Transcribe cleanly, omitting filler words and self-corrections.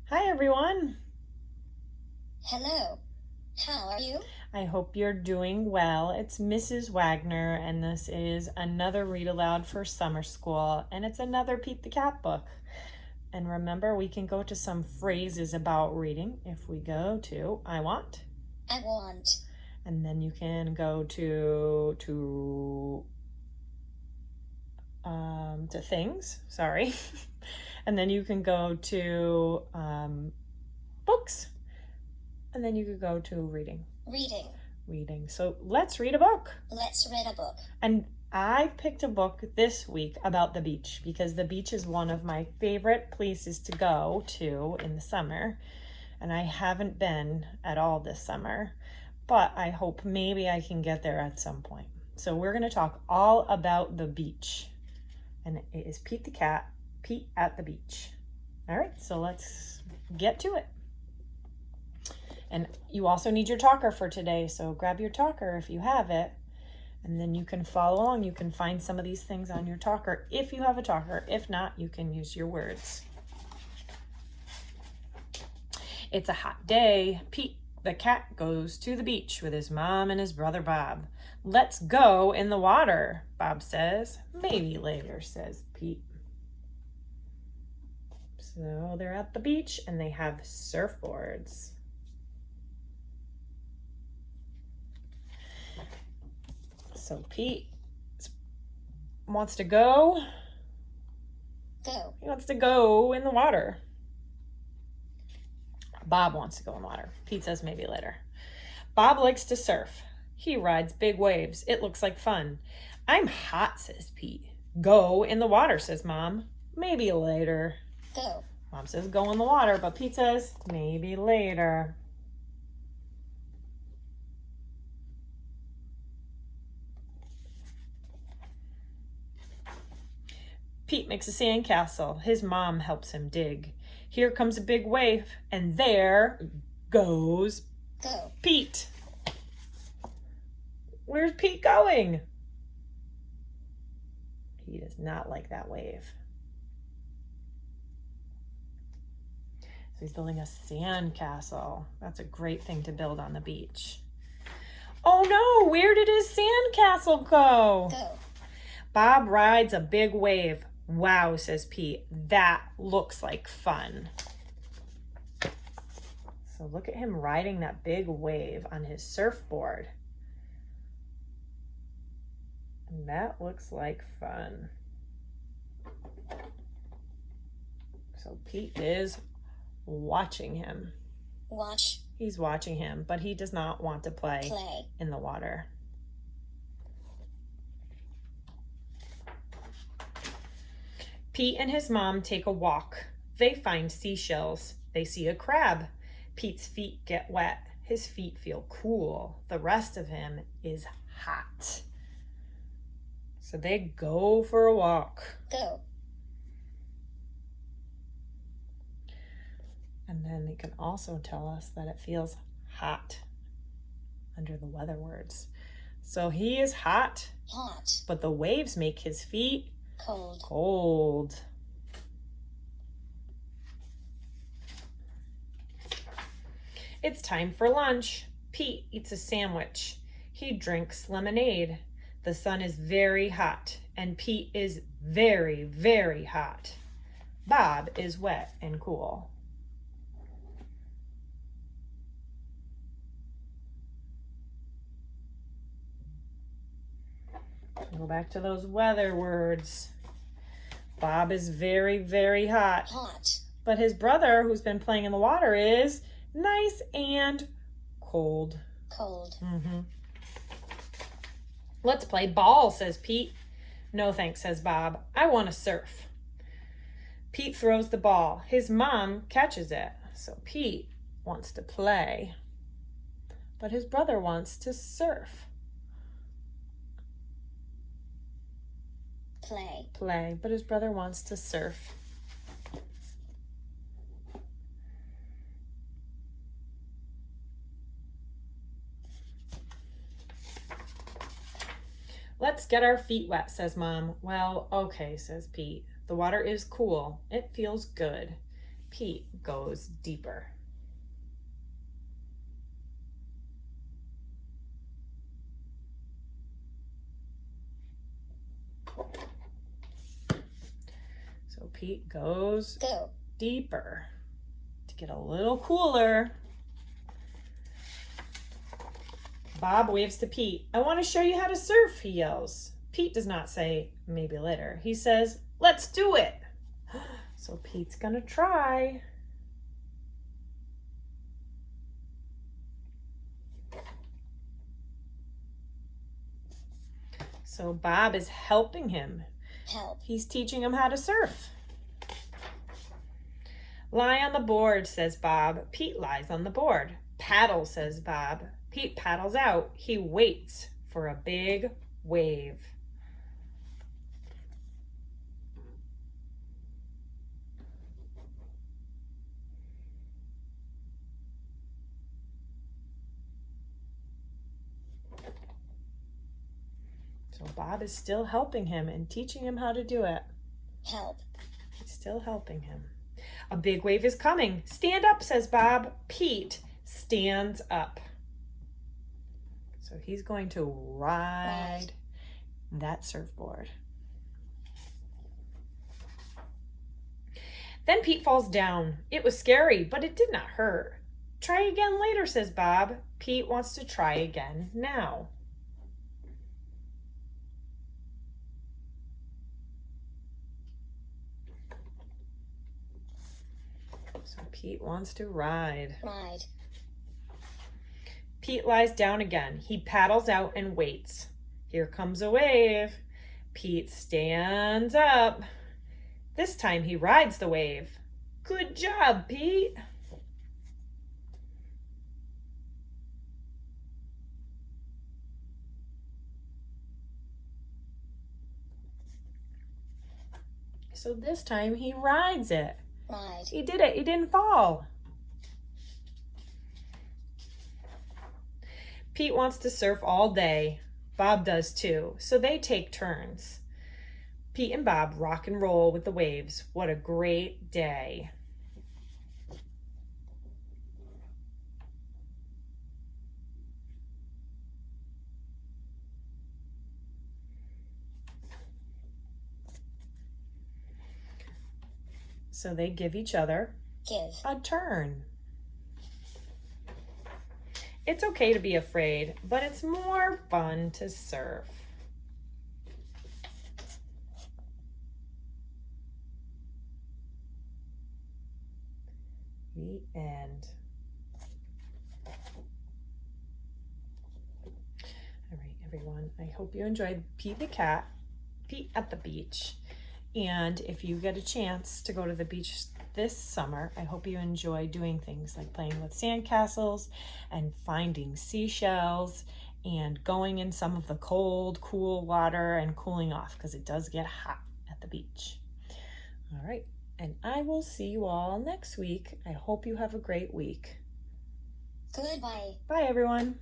Hi, everyone. Hello, how are you? I hope you're doing well. It's Mrs. Wagner, and this is another read aloud for summer school, and it's another Pete the Cat book. And remember, we can go to some phrases about reading if we go to I want, I want. and then you can go to things. Sorry, and then you can go to books, and then you could go to reading. Reading. So let's read a book. Let's read a book. And I picked a book this week about the beach because the beach is one of my favorite places to go to in the summer. And I haven't been at all this summer, but I hope maybe I can get there at some point. So we're going to talk all about the beach. And it is Pete the Cat, Pete at the Beach. All right, so let's get to it. And you also need your talker for today, so grab your talker if you have it, and then you can follow along. You can find some of these things on your talker if you have a talker. If not, you can use your words. It's a hot day. Pete the cat goes to the beach with his mom and his brother Bob. Let's go in the water, Bob says. Maybe later, says Pete. So they're at the beach and they have surfboards. So Pete wants to go. He wants to go in the water. Bob wants to go in the water. Pete says maybe later. Bob likes to surf. He rides big waves. It looks like fun. I'm hot, says Pete. Go in the water, says Mom. Maybe later. Go. Mom says go in the water, but Pete says maybe later. Pete makes a sandcastle. His mom helps him dig. Here comes a big wave, and there goes Pete. Where's Pete going? He does not like that wave. So he's building a sandcastle. That's a great thing to build on the beach. Oh no, where did his sandcastle go? Bob rides a big wave. Wow, says Pete. That looks like fun. So look at him riding that big wave on his surfboard. And that looks like fun. So Pete is watching him. Watch. He's watching him, but he does not want to play in the water. Pete and his mom take a walk. They find seashells. They see a crab. Pete's feet get wet. His feet feel cool. The rest of him is hot. So they go for a walk. And then they can also tell us that it feels hot under the weather words. So he is hot. But the waves make his feet cold. It's time for lunch. Pete eats a sandwich. He drinks lemonade. The sun is very hot, and Pete is very, very hot. Bob is wet and cool. Go back to those weather words. Bob is very, very hot. But his brother, who's been playing in the water, is nice and cold. Mm-hmm. Let's play ball, says Pete. No thanks, says Bob. I want to surf. Pete throws the ball. His mom catches it. So Pete wants to play. But his brother wants to surf. Play, but his brother wants to surf. Let's get our feet wet, says Mom. Well, okay, says Pete. The water is cool. It feels good. Pete goes deeper. So Pete goes deeper to get a little cooler. Bob waves to Pete. I want to show you how to surf, he yells. Pete does not say, maybe later. He says, let's do it. So Pete's gonna try. So Bob is helping him. He's teaching him how to surf. Lie on the board, says Bob. Pete lies on the board. Paddle, says Bob. Pete paddles out. He waits for a big wave. So Bob is still helping him and teaching him how to do it. He's still helping him. A big wave is coming. Stand up, says Bob. Pete stands up. So he's going to ride that surfboard. Then Pete falls down. It was scary, but it did not hurt. Try again later, says Bob. Pete wants to try again now. So Pete wants to ride. Pete lies down again. He paddles out and waits. Here comes a wave. Pete stands up. This time he rides the wave. Good job, Pete. So this time he rides it. He did it. He didn't fall. Pete wants to surf all day. Bob does too. So they take turns. Pete and Bob rock and roll with the waves. What a great day. So they give each other a turn. It's okay to be afraid, but it's more fun to surf. The end. All right, everyone. I hope you enjoyed Pete at the beach. And if you get a chance to go to the beach this summer, I hope you enjoy doing things like playing with sandcastles and finding seashells and going in some of the cold, cool water and cooling off because it does get hot at the beach. All right, and I will see you all next week. I hope you have a great week. Goodbye. Bye, everyone.